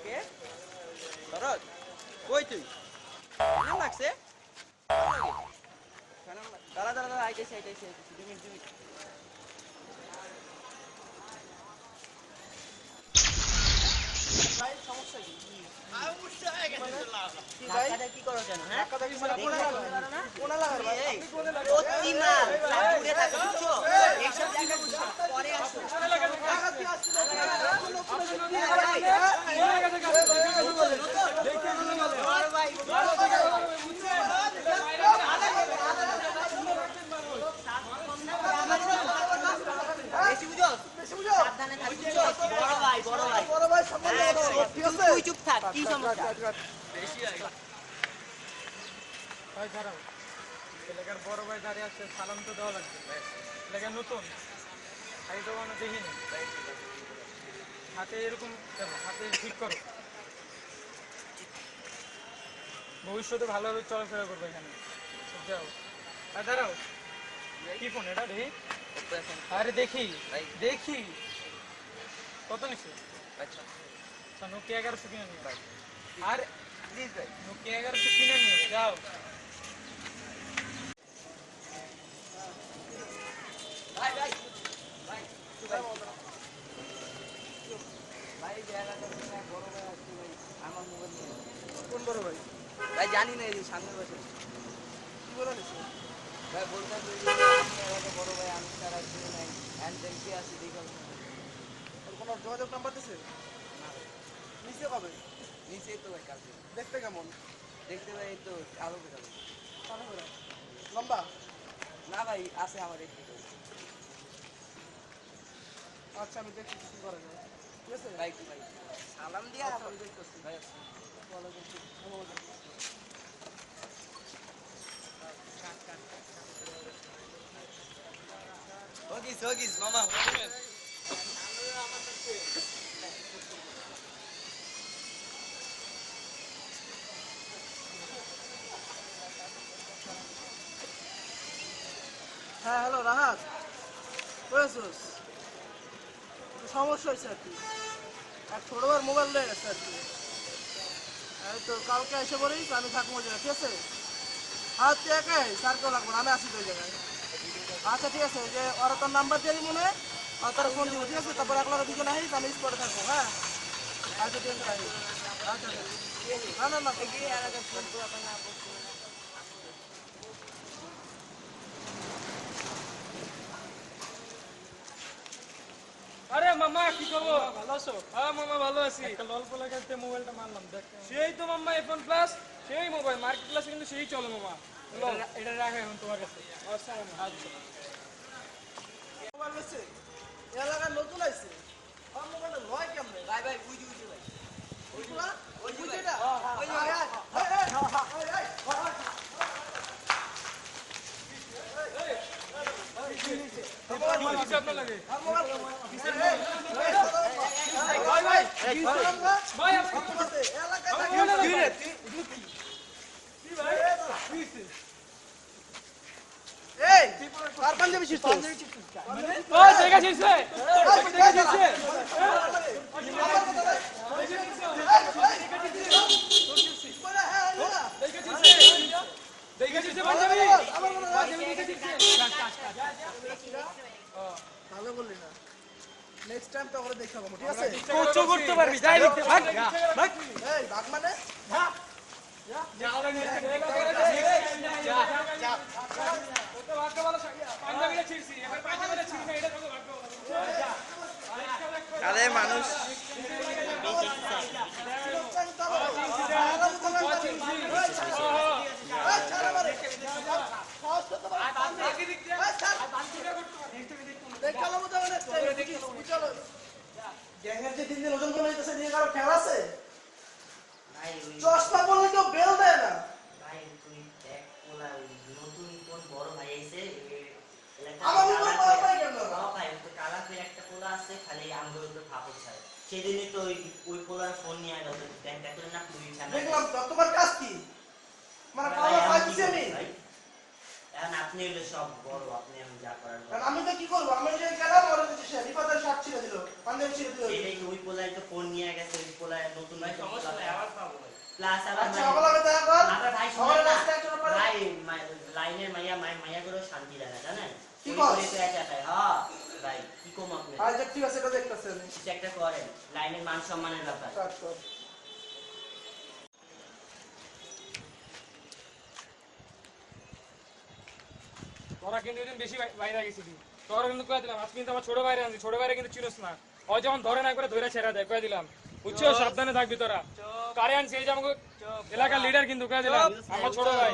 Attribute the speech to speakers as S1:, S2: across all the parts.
S1: কে শরৎ কই তুই কেমন লাগছে দাঁড়া দাঁড়া দাঁড়া আইতেছি 2 মিনিট ভাই সমস্যা কি ধাক্কাটা কি করো জানো হ্যাঁ কোনা লাগার ভাই আপনি কোনে লাগার অতিমাল দূরে থাকো বুঝছো এইসব জায়গা বুঝছো পরে আসো চুপ থাক কি সমস্যা বেশি
S2: ভাই দাঁড়াও এলাকার বড় ভাই দাঁড়িয়ে আছে সালাম তো দেওয়া লাগবে এলাকার নতুন আগে তো কোনো দেখিনি হাতে এরকম কেন হাতে ঠিক করো ভবিষ্যতে ভালোভাবে চলাফেরা করবে এখানে যাও আর দাঁড়াও কি ফোন এটা দেখি আরে দেখি দেখি কত নিচ্ছে
S1: আচ্ছা
S2: নোকিয়া 1100 কিনে নিও ভাই আর প্লিজ ভাই নোকিয়া 1100 কিনে নিও যাও
S1: ভাই ভাই ভাই ভাই জায়গা করতে না বড় ভাই আসছে ভাই আমার মোবাইল নিয়ে
S2: কোন বড় ভাই
S1: ভাই জানি না এই সামনে বসে
S2: কি বলা নিছে
S1: ভাই বলতে যে আপনি এলাকা বড় ভাই আমি তারা চিনি নাই এন্ড দেন কি আছে দেখো
S2: আর কোন যোগাযোগ নাম্বার দিছে
S1: না ভাই
S2: নিচে কবে
S1: নিচেই তো ভাই কাছে
S2: দেখতে কেমন
S1: দেখতে ভাই এই তো আলো বেরোবে
S2: কানে বেরা লম্বা
S1: না ভাই আছে আমার একটু
S2: আচ্ছা আমি দেখছি কি করা যায় ঠিক আছে
S1: ভাই কি ভাই সালাম দিয়া আমি দেখতেছি ভাই হোগিস মামা
S2: হ্যাঁ হ্যালো রাহাত কয়েছিস সমস্যা হয়েছে আর কি এক ছোটবার মোবাইল লেগে গেছে আর কি এই তো কালকে এসে পড়িস আমি থাকবো জায়গা ঠিক আছে হ্যাঁ তুই একাই স্যারকেও লাগবো না আমি আসি তো ওই জায়গায় আচ্ছা ঠিক আছে যে ওরা তোর নাম্বার দিয়ে মনে হয় আর তার ফোন দিব ঠিক আছে তারপর এক লগে দুজন আসিস আমি স্পটে থাকবো হ্যাঁ আচ্ছা ঠিক আছে আচ্ছা না না না
S3: আরে মামা কি খবর
S2: ভালো আছো
S3: হ্যাঁ মামা ভালো আছি
S2: একটা অল্প লাগাতে মোবাইলটা মারলাম দেখ
S3: সেই তো মামা iPhone প্লাস সেই মোবাইল মার্কেট প্লাস কিন্তু সেই চলে মামা
S2: এটা রাখো এখন তোমার কাছে
S3: আচ্ছা মামা
S2: আচ্ছা মোবাইল আছে এলাকার নতুন আইছে আমার মোবাইলটা লয় কেমনে
S1: ভাই ভাই বুঝি ভাই
S2: ওইগুলা
S1: ওই যে
S2: ওই
S1: ভাই।
S2: যেটা
S1: ওই যে ভাই।
S3: কিছু আপনার লাগে
S2: ভাই ভাই
S3: ভাই আপনি কি রে কি ভাই
S2: এই কার পাঞ্জাবি ছিস
S3: ও জায়গা ছিড়ছে জায়গা ছিড়ছে জায়গা ছিড়ছে পাঞ্জাবি পাঞ্জাবি জায়গা ছিড়ছে
S2: ভালো বললি না নেক্সট টাইম তো আমরা দেখতে পাবো ঠিক আছে
S3: কোচ করতে পারবি যাই দেখতে ভাগ ভাগ
S2: এই ভাগ মানে
S3: পাঞ্জাবিটা ছিড়ছি এবার পাঞ্জাবিটা ছিড়ি না এটা তো ভাগ্য
S1: আরে মানুষ
S2: চশমা বললে কেউ বেল দেয় না
S4: ভাই তুই দেখ ওলা নতুন কোন বড় ভাই আইছে
S2: আমার উপর বড় ভাই কেন
S4: ভাই তো কালা করে একটা পোলা আছে খালি আঙ্গুল উপরে ফাপড় ছাড়ে সেদিনই তো ওই পোলার ফোন নিয়ে গেল ব্যাংক করে না পুলিশ ছানা
S2: দেখলাম তো তোমার কাজ কি মানে কালো পাইছি আমি
S4: এখন আপনি হলে সব বড় আপনি আমি যা করার
S2: কারণ আমি তো কি করবো আমি যে গেলাম ওরা যে রিফাতের শার্ট ছিঁড়ে দিল পাঞ্জাবি ছিঁড়ে দিল
S4: এটাই তো ওই পোলায় তো ফোন নিয়ে গেছে ওই পোলায় নতুন ভাই প্লাস আবার
S2: আচ্ছা ওগুলোকে দেখা কর
S4: আবার ভাই
S2: আমার
S4: শুনেন না
S2: কাছে একটা ব্যাপার
S4: ভাই লাইনের মাইয়া করে শান্তি দেয় না জানেন
S2: কি
S4: ওই
S2: কস?
S4: করে তো একা একাই হ্যাঁ ভাই কি কম আপনি
S2: আচ্ছা ঠিক আছে এটা দেখতেছি আমি
S4: কিছু একটা করেন লাইনের মান সম্মানের ব্যাপার
S2: কাট কর
S3: তোরা কিন্তু এদিন বেশি বাইরে গেছিলি তোরা কিন্তু কয়ে দিলাম আজকে কিন্তু আমার ছোট বাইরে আনছি ছোট বাইরে কিন্তু চিনোস না ও যখন ধরে না করে ধরে ছেড়া দেয় কয়ে দিলাম বুঝছো সাবধানে থাকবি তোরা কারে আনছি এই যে আমাকে এলাকার লিডার কিন্তু কয়ে দিলাম আমার ছোট ভাই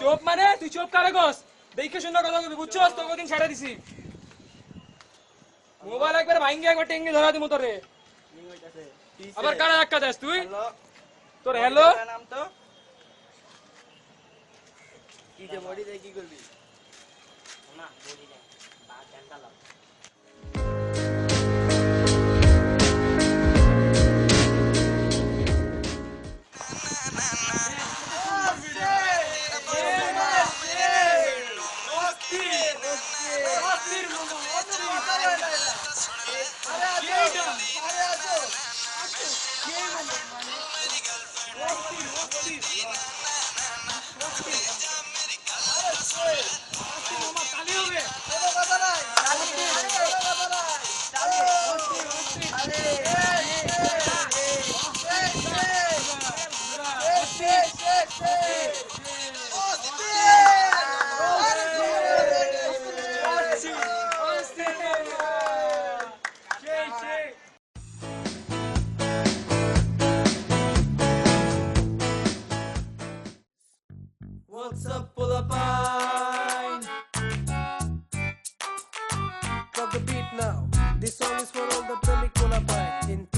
S3: চোপ মানে তুই চোপ কারে গস দেখে শুনে কথা কবি বুঝছো তোকে ওদিন ছেড়ে দিছি মোবাইল একবার ভাঙ্গি একবার টেঙ্গি ধরা দিমু তোরে আবার কারা ধাক্কা দেস তুই তোর হ্যালো
S1: নাম তো কি যে বডি দিয়ে কি করবি
S4: না বলি না বা জানতা লাভ
S2: What's up, Pulapine? Drop the beat now. This song is for all the Premi Pulapine in